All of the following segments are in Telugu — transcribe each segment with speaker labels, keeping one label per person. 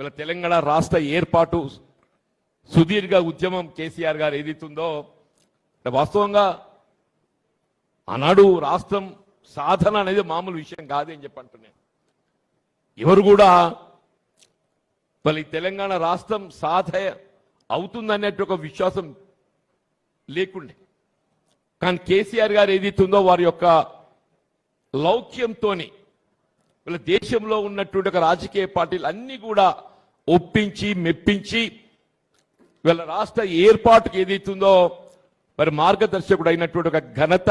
Speaker 1: వీళ్ళ తెలంగాణ రాష్ట్ర ఏర్పాటు సుదీర్ఘ ఉద్యమం కేసీఆర్ గారు ఏదైతుందో వాస్తవంగా ఆనాడు రాష్ట్రం సాధన అనేది మామూలు విషయం కాదని చెప్పంటున్నాను. ఎవరు కూడా మళ్ళీ తెలంగాణ రాష్ట్రం సాధన అవుతుందనేట్టు ఒక విశ్వాసం లేకుండే. కానీ కేసీఆర్ గారు ఏదైతుందో వారి యొక్క లౌక్యంతో వీళ్ళ దేశంలో ఉన్నటువంటి ఒక రాజకీయ పార్టీలు అన్ని కూడా ఒప్పించి మెప్పించి వీళ్ళ రాష్ట్ర ఏర్పాటుకు ఏదైతుందో మరి మార్గదర్శకుడు అయినటువంటి ఒక ఘనత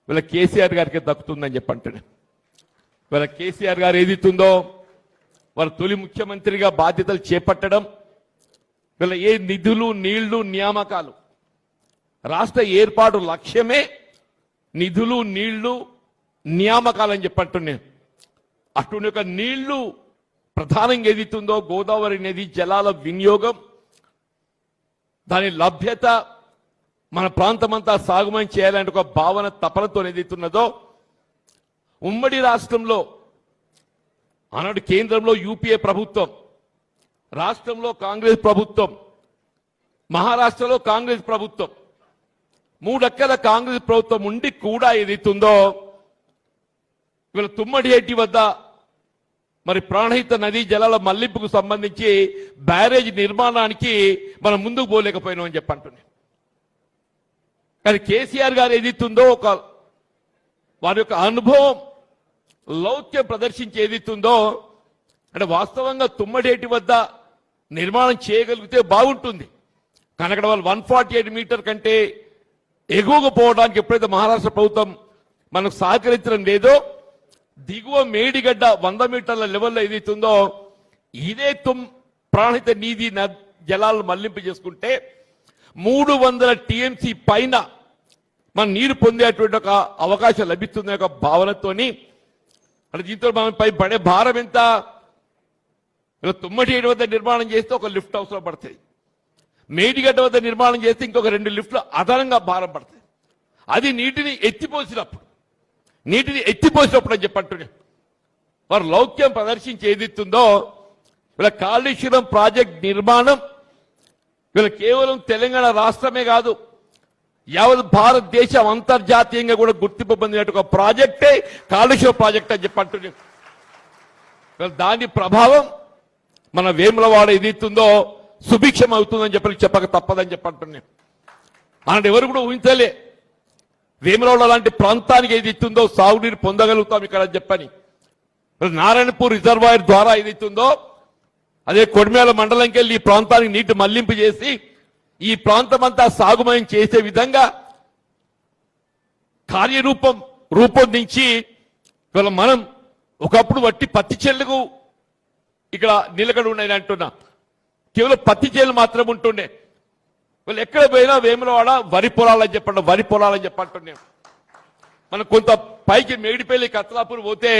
Speaker 1: వీళ్ళ కేసీఆర్ గారికి దక్కుతుందని చెప్పంటాడు. వీళ్ళ కేసీఆర్ గారు ఏదైతుందో వారు తొలి ముఖ్యమంత్రిగా బాధ్యతలు చేపట్టడం, వీళ్ళ ఏ నిధులు నీళ్లు నియామకాలు రాష్ట్ర ఏర్పాటు లక్ష్యమే నిధులు నీళ్లు నియామకాలని చెప్పంటున్నాను. అటువంటి ఒక నీళ్లు ప్రధానంగా ఏదైతుందో గోదావరి నది జలాల వినియోగం, దాని లభ్యత మన ప్రాంతమంతా సాగుమయం చేయాలంటే ఒక భావన తపనతో ఏదైతున్నదో ఉమ్మడి రాష్ట్రంలో ఆనాడు కేంద్రంలో యూపీఏ ప్రభుత్వం, రాష్ట్రంలో కాంగ్రెస్ ప్రభుత్వం, మహారాష్ట్రలో కాంగ్రెస్ ప్రభుత్వం, 3 అక్కల కాంగ్రెస్ ప్రభుత్వం ఉండి కూడా ఏదైతుందో వీళ్ళ తుమ్మడిహెట్టి వద్ద మరి ప్రాణహిత నదీ జలాల మళ్లింపుకు సంబంధించి బ్యారేజ్ నిర్మాణానికి మనం ముందుకు పోలేకపోయినాం అని చెప్పంటున్నాం. కానీ కేసీఆర్ గారు ఏదైతుందో ఒక వారి యొక్క అనుభవం లౌక్యం ప్రదర్శించి ఏదైతుందో అంటే వాస్తవంగా తుమ్మడేటి వద్ద నిర్మాణం చేయగలిగితే బాగుంటుంది. కానీ అక్కడ వాళ్ళు 148 మీటర్ కంటే ఎగువకు పోవడానికి ఎప్పుడైతే మహారాష్ట్ర ప్రభుత్వం మనకు సహకరించడం లేదో దిగువ మేడిగడ్డ 100 మీటర్ల లెవెల్లో ఏదైతుందో ఇదే ప్రాణహిత నీటి జలాలను మళ్లింపు చేసుకుంటే 300 టీఎంసీ పైన మన నీరు పొందేటువంటి ఒక అవకాశం లభిస్తుంది ఒక భావనతోని అంటే దీంతో మనం పై పడే భారం ఎంత, తుమ్మటి వద్ద నిర్మాణం చేస్తే ఒక లిఫ్ట్ అవసరం పడుతుంది, మేడిగడ్డ వద్ద నిర్మాణం చేస్తే ఇంకొక 2 లిఫ్ట్లు అదనంగా భారం పడుతుంది. అది నీటిని ఎత్తిపోసినప్పుడు అని చెప్పంటున్నాను. వారు లౌక్యం ప్రదర్శించి ఏదిస్తుందో వీళ్ళ కాళేశ్వరం ప్రాజెక్ట్ నిర్మాణం వీళ్ళ కేవలం తెలంగాణ రాష్ట్రమే కాదు యావత్ భారతదేశం అంతర్జాతీయంగా కూడా గుర్తింపు పొందినట్టు ఒక ప్రాజెక్టే కాళేశ్వరం ప్రాజెక్ట్ అని చెప్పంటున్నాను. దాని ప్రభావం మన వేములవాడ ఏదైతుందో సుభిక్షం అవుతుందని చెప్పక తప్పదని చెప్పంటున్నాను. అలాంటి ఎవరు కూడా ఊహించలే వేములవాడ లాంటి ప్రాంతానికి ఏదైతుందో సాగునీరు పొందగలుగుతాం ఇక్కడ అని చెప్పని. నారాయణపూర్ రిజర్వాయర్ ద్వారా ఏదైతుందో అదే కొడిమేల మండలంకి వెళ్ళి ఈ ప్రాంతానికి నీటి మళ్లింపు చేసి ఈ ప్రాంతం అంతా సాగుమయం చేసే విధంగా రూపొందించి ఇవాళ మనం ఒకప్పుడు వట్టి పత్తి చేళ్లకు ఇక్కడ నిలకడ ఉన్నాయి అంటున్నా, కేవలం పత్తి చేలు మాత్రం ఉంటుండే. వాళ్ళు ఎక్కడ పోయినా వేములవాడ వరి పొలాలని చెప్పంటున్నాం. మనం కొంత పైకి మేడిపల్లి కత్లాపూర్ పోతే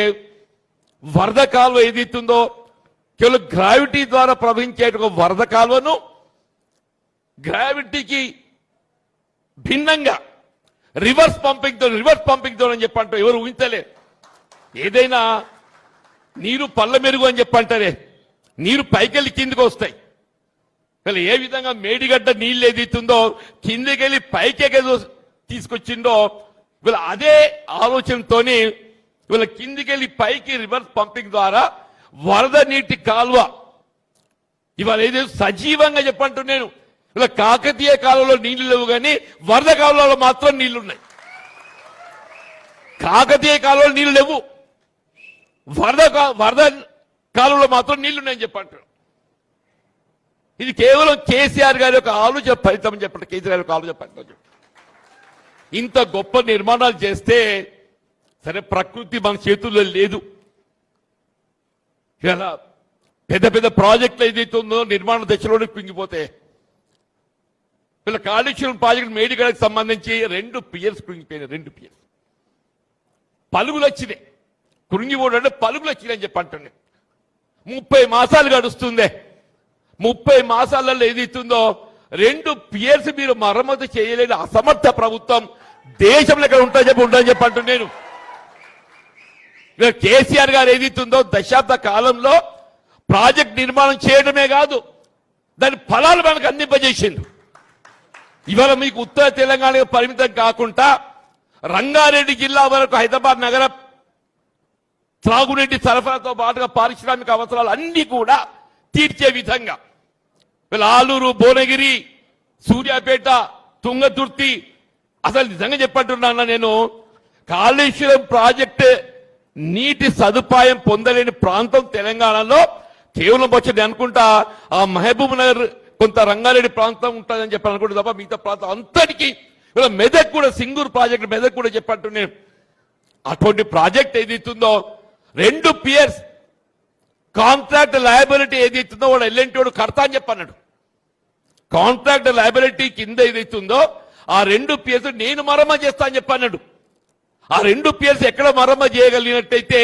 Speaker 1: వరద కాలువ ఏదైతుందో కేవలం గ్రావిటీ ద్వారా ప్రవహించే వరద కాలువను గ్రావిటీకి భిన్నంగా రివర్స్ పంపింగ్ తో అని చెప్పంటారు. ఎవరు ఊహించలే. ఏదైనా నీరు పళ్ళ మెరుగు అని చెప్పంటారే, నీరు పైకెళ్ళి కిందికి వస్తాయి. ఏ విధంగా మేడిగడ్డ నీళ్ళు ఏదైతుందో కిందికెళ్ళి పైకి తీసుకొచ్చిందో వీళ్ళ అదే ఆలోచనతోని వీళ్ళ కిందికెళ్ళి పైకి రివర్స్ పంపింగ్ ద్వారా వరద నీటి కాలువ ఇవాళ ఏదైతే సజీవంగా చెప్పంటున్నాను. ఇలా కాకతీయ కాలంలో నీళ్లు లేవు కానీ వరద కాలంలో మాత్రం నీళ్లున్నాయి. కాకతీయ కాలంలో నీళ్లు లేవు, వరద కాలంలో మాత్రం నీళ్లున్నాయని చెప్పంటారు. ఇది కేవలం కేసీఆర్ గారి యొక్క ఆలోచన ఫలితం చెప్పండి. కేసీఆర్ గారి యొక్క ఆలోచన ఫలితం. ఇంత గొప్ప నిర్మాణాలు చేస్తే సరే ప్రకృతి మన చేతుల్లో లేదు. ఇలా పెద్ద పెద్ద ప్రాజెక్టులు ఏదైతుందో నిర్మాణ దశలోనే కుంగిపోతే వీళ్ళ కాళేశ్వరం ప్రాజెక్టు మేడిగడకు సంబంధించి 2 పియర్స్ కుంగిపోయినాయి. 2 పియర్స్ పలుగులు వచ్చినాయి. కృంగిపోవడం పలుగులు వచ్చినాయని చెప్పంటున్నాయి. 30 మాసాలు గడుస్తుందే. 30 మాసాలలో ఏదైతుందో 2 పియర్స్ మీరు మరమ్మతు చేయలేని అసమర్థ ప్రభుత్వం దేశంలో ఎక్కడ ఉంటుందని చెప్పంటున్నాను. కేసీఆర్ గారు ఏదైతుందో దశాబ్ద కాలంలో ప్రాజెక్ట్ నిర్మాణం చేయడమే కాదు దాని ఫలాలు మనకు అందింపజేసింది. ఇవాళ మీకు ఉత్తర తెలంగాణకు పరిమితం కాకుండా రంగారెడ్డి జిల్లా వరకు హైదరాబాద్ నగర త్రాగునీటి సరఫరాతో పాటుగా పారిశ్రామిక అవసరాలు అన్ని కూడా తీర్చే విధంగా ఆలూరు, భువనగిరి, సూర్యాపేట, తుంగతుర్తి, అసలు నిజంగా చెప్పంటున్నా నేను, కాళేశ్వరం ప్రాజెక్టు నీటి సదుపాయం పొందలేని ప్రాంతం తెలంగాణలో కేవలం వచ్చి అనుకుంటా ఆ మహబూబ్ నగర్ కొంత రంగారెడ్డి ప్రాంతం ఉంటుందని చెప్పి అనుకుంటే తప్ప మిగతా ప్రాంతం అంతటికీ ఇలా మెదక్ కూడా, సింగూరు ప్రాజెక్టు మెదక్ కూడా చెప్పంటు నేను అటువంటి ప్రాజెక్ట్ ఏదైతుందో 2 పియర్స్ కాంట్రాక్ట్ లయబిలిటీ ఏదైతుందో వాడు ఎల్ఎన్టీ వాడు కడతా అని చెప్పన్నాడు. కాంట్రాక్ట్ లయబిలిటీ కింద ఏదైతుందో ఆ 2 పియర్స్ నేను మరమ్మ చేస్తా అని చెప్పన్నాడు. ఆ 2 పియర్స్ ఎక్కడ మరమ్మ చేయగలిగినట్టయితే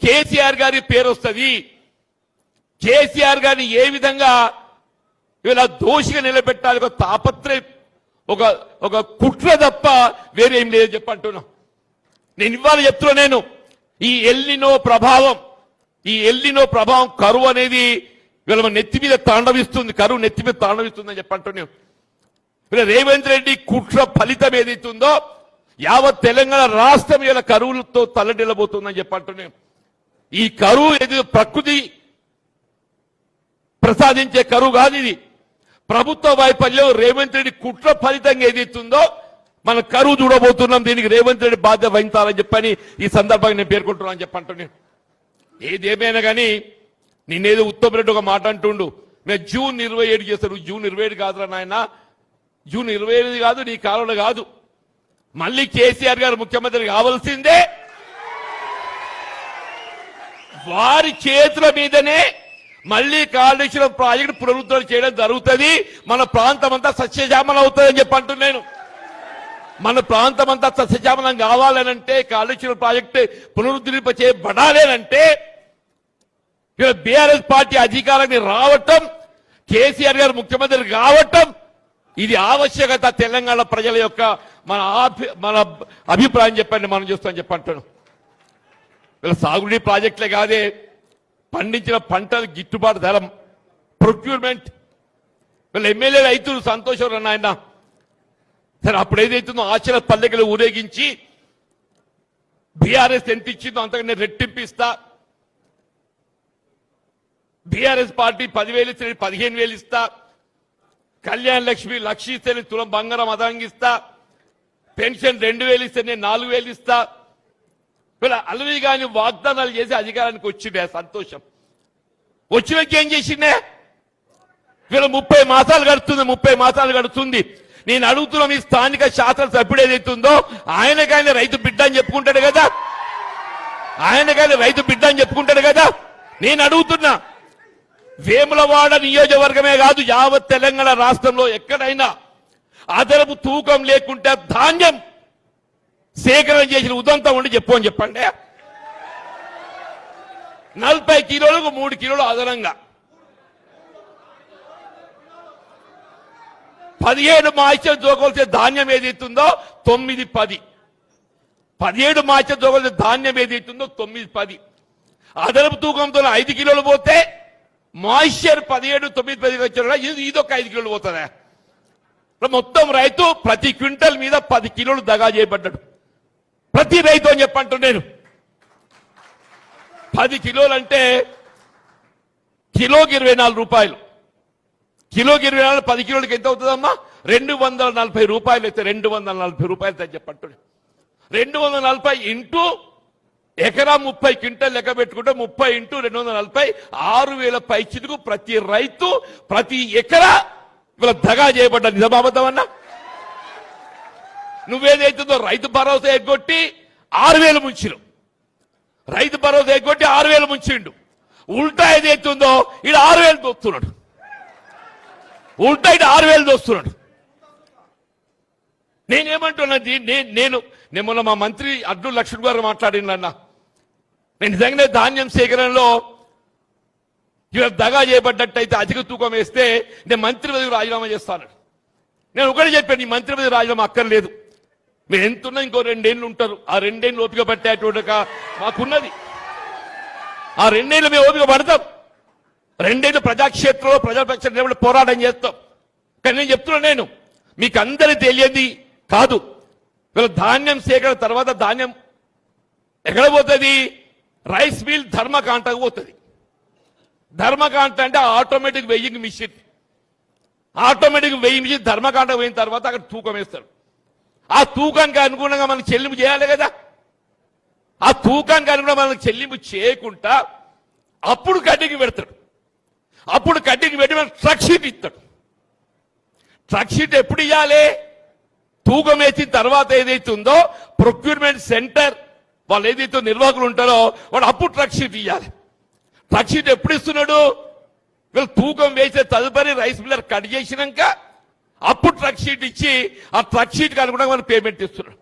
Speaker 1: కేసీఆర్ గారి పేరు వస్తుంది. కేసీఆర్ గారిని ఏ విధంగా ఇలా దోషిగా నిలబెట్టాలి ఒక తాపత్రయం, ఒక కుట్ర తప్ప వేరేం లేదు చెప్పంటున్నా. నేను ఇవాళ చెప్తున్నా, నేను ఈ ఎల్నినో ప్రభావం కరువు అనేది వీళ్ళ నెత్తి మీద తాండవిస్తుంది, కరువు నెత్తి మీద తాండవిస్తుందని చెప్పంటున్నాను. వీళ్ళ రేవంత్ రెడ్డి కుట్ర ఫలితం ఏదైతుందో యావత్ తెలంగాణ రాష్ట్రం ఇలా కరువులతో తల్లడిల్లబోతుందని చెప్పంటున్నాను. ఈ కరువు ఏది ప్రకృతి ప్రసాదించే కరువు కాదు, ఇది ప్రభుత్వ వైఫల్యం రేవంత్ రెడ్డి కుట్ర ఫలితంగా ఏదైతుందో మన కరువు చూడబోతున్నాం. దీనికి రేవంత్ రెడ్డి బాధ్యత వహించాలని చెప్పని ఈ సందర్భంగా నేను పేర్కొంటున్నాను చెప్పంటున్నాను. ఏదేమైనా కానీ నిన్నేదో ఉత్తమ్ రెడ్డి ఒక మాట అంటుండు, నేను జూన్ 27 చేస్తాను. జూన్ 27 కాదురా నాయన, జూన్ 27 కాదు, నీ కాలంలో కాదు. మళ్ళీ కేసీఆర్ గారు ముఖ్యమంత్రి కావాల్సిందే. వారి చేతుల మీదనే మళ్ళీ కాళేశ్వరం ప్రాజెక్టు పునరుద్ధరణ చేయడం జరుగుతుంది. మన ప్రాంతం అంతా సస్యశ్యామలం అవుతుందని చెప్పి అంటున్నాను. మన ప్రాంతం అంతా సస్యశ్యామలం కావాలనంటే, కాళేశ్వరం ప్రాజెక్టు పునరుద్ధరింప చేయబడాలేనంటే బీఆర్ఎస్ పార్టీ అధికారాన్ని రావటం, కేసీఆర్ గారు ముఖ్యమంత్రి కావటం ఇది ఆవశ్యకత. తెలంగాణ ప్రజల యొక్క మన అభిప్రాయం చెప్పండి, మనం చూస్తామని చెప్పంటాను. వీళ్ళ సాగునీటి ప్రాజెక్టులే కాదే, పండించిన పంటల గిట్టుబాటు ధర, ప్రొక్యూర్మెంట్, వీళ్ళ ఎమ్మెల్యే రైతులు సంతోషం నాయన. సరే అప్పుడు ఏదైతుందో ఆచరణ పల్లెకలు ఊరేగించి బీఆర్ఎస్ ఎంత ఇచ్చిందో అంతకన్నా రెట్టింపిస్తా, బీఆర్ఎస్ పార్టీ 10,000 ఇస్తే 15,000 ఇస్తా, కళ్యాణ్ లక్ష్మి 1,00,000 ఇస్తే నేను తులం బంగారం అదనంగిస్తా, పెన్షన్ 2,000 ఇస్తే నేను 4,000 ఇస్తా. వీళ్ళ అలవి కానీ వాగ్దానాలు చేసి అధికారానికి వచ్చిండే సంతోషం. వచ్చినాక ఏం చేసిండే? వీళ్ళ 30 మాసాలు గడుస్తుంది, 30 మాసాలు గడుస్తుంది. నేను అడుగుతున్నా, మీ స్థానిక శాసనసభ్యుడు ఏదైతుందో ఆయనకైనా రైతు బిడ్డ అని చెప్పుకుంటాడు కదా, ఆయనకైనా రైతు బిడ్డ అని చెప్పుకుంటాడు కదా. నేను అడుగుతున్నా, వేములవాడ నియోజకవర్గమే కాదు యావత్ తెలంగాణ రాష్ట్రంలో ఎక్కడైనా అదనపు తూకం లేకుంటే ధాన్యం సేకరణ చేసిన ఉదంతం ఉండి చెప్పు అని చెప్పండి. 40 కిలోలకు 3 కిలోలు అదనంగా, 17 మాయిశ్చర్ జోకొలిసే ధాన్యం ఏదైతుందో 9-10, 17 మాయిశ్చర్ జోకొలిసే ధాన్యం ఏదైతుందో 9-10, అదనపు తూకంతో 5 కిలోలు పోతే మాయిశ్చర్ 17, 9, 10 వచ్చారు. ఇదొక 5 కిలోలు పోతుందా? మొత్తం రైతు ప్రతి క్వింటల్ మీద 10 కిలోలు దగా చేయబడ్డాడు. ప్రతి రైతు అని చెప్పంటు నేను 10 కిలోలు అంటే కిలోకి 24 రూపాయలు. కిలోకి 24, 10 కిలోలకి ఎంత అవుతుందమ్మా? 240 రూపాయలు అయితే 240 రూపాయలు అని చెప్పంటు. 240 ఇంటూ ఎకరా 30 క్వింటల్ లెక్క పెట్టుకుంటే 30 ఇంటూ 240 6,000 పైచిలకు ప్రతి రైతు ప్రతి ఎకరా ఇవాళ దగా చేయబడ్డ. నిజమాబద్దమన్నా? నువ్వేదైతుందో రైతు భరోసా ఎగ్గొట్టి 6,000 ముంచిరు, రైతు భరోసా ఎగ్గొట్టి 6,000 ముంచిండు. ఉల్టా ఏదైతుందో ఇది 6,000 దోస్తున్నాడు, ఉల్టా ఇటు 6,000 దోస్తున్నాడు. నేనేమంటున్నది, నేను మొన్న మా మంత్రి అడ్డు లక్ష్మణ్ గారు మాట్లాడినన్నా, నేను నిజంగానే ధాన్యం సేకరణలో ఇవాళ దగా చేయబడ్డట్టయితే అధిక తూకం వేస్తే నేను మంత్రి పదవి రాజీనామా చేస్తాను. నేను ఒకటి చెప్పాను, ఈ మంత్రి పదవి రాజీనామా అక్కర్లేదు, మీరు ఎంతున్నా ఇంకో 2 ఏళ్ళు ఉంటారు, ఆ 2 ఏళ్ళు ఓపిక పట్టేటువంటి మాకున్నది, ఆ 2 ఏళ్ళు మేము ఓపిక పడతాం. 2 ప్రజాక్షేత్రంలో ప్రజాపక్ష నిలబడి పోరాటం చేస్తాం. కానీ నేను చెప్తున్నా, మీకు అందరికీ తెలియదు కాదు, వీళ్ళ ధాన్యం సేకరణ తర్వాత ధాన్యం ఎక్కడ పోతుంది? రైస్ మిల్ ధర్మకాంటకు పోతుంది. ధర్మకాంట అంటే ఆటోమేటిక్ వెయ్యింగ్ మిషన్. ఆటోమేటిక్ వెయ్యి మిషన్ ధర్మకాంటకు పోయిన తర్వాత అక్కడ తూకం వేస్తాడు. ఆ తూకానికి అనుగుణంగా మనం చెల్లింపు చేయాలి కదా. ఆ తూకానికి అనుగుణంగా మనం చెల్లింపు చేయకుండా అప్పుడు కడ్డీకి పెడతాడు. అప్పుడు కడ్డీకి పెట్టి మనం ట్రక్ షీట్ ఇస్తాడు. ట్రక్ షీట్ ఎప్పుడు ఇవ్వాలి? తూకం వేసిన తర్వాత ఏదైతే ఉందో ప్రొక్యూర్మెంట్ సెంటర్ వాళ్ళు ఏదైతే నిర్వాహకులు ఉంటారో వాడు అప్పుడు ట్రక్ షీట్ ఇవ్వాలి. ట్రక్ షీట్ ఎప్పుడు ఇస్తున్నాడు? వీళ్ళు తూకం వేసే తదుపరి రైస్ మిల్లర్ కట్ చేసినాక అప్పుడు ట్రక్ షీట్ ఇచ్చి ఆ ట్రక్ షీట్కి అనుగుణంగా మనం పేమెంట్ ఇస్తున్నాడు.